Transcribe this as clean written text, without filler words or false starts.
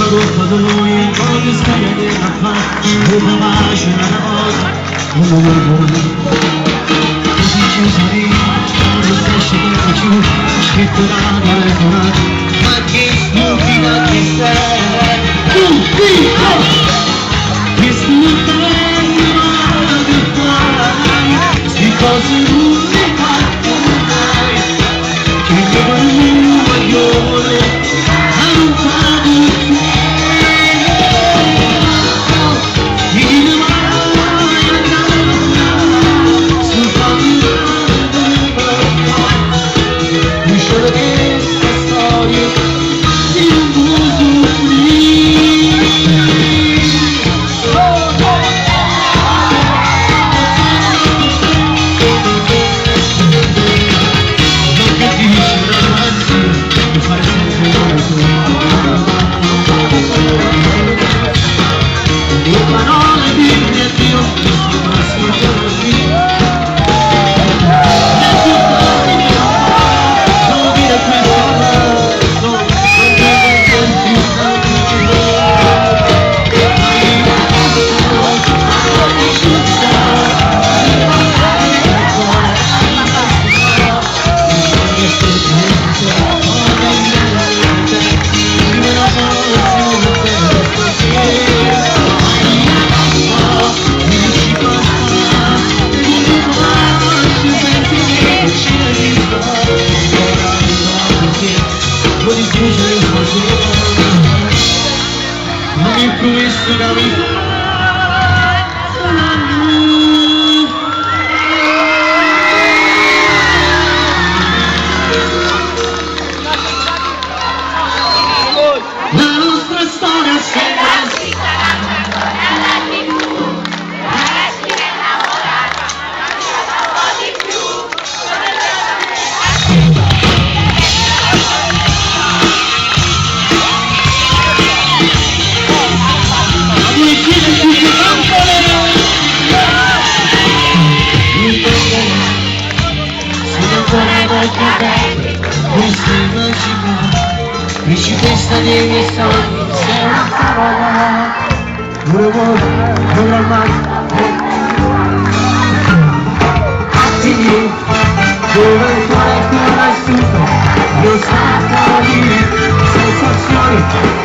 bocca d'uomo, voglio stare nella pace, una pace, una cosa, una vergogna. Così ci saremo, quando stai scendendo giù, scritto da telefonare, ma che stupida che sei, stupida! Che stupida che fai, sti cose non le faccio mai, che ti voglio maglione, la nostra storia sembra questa immagine principessa dei miei sogni, sei una parola, vorrò mai attimi dove il cuore tu l'hai stuto, io stavo lì, sensazioni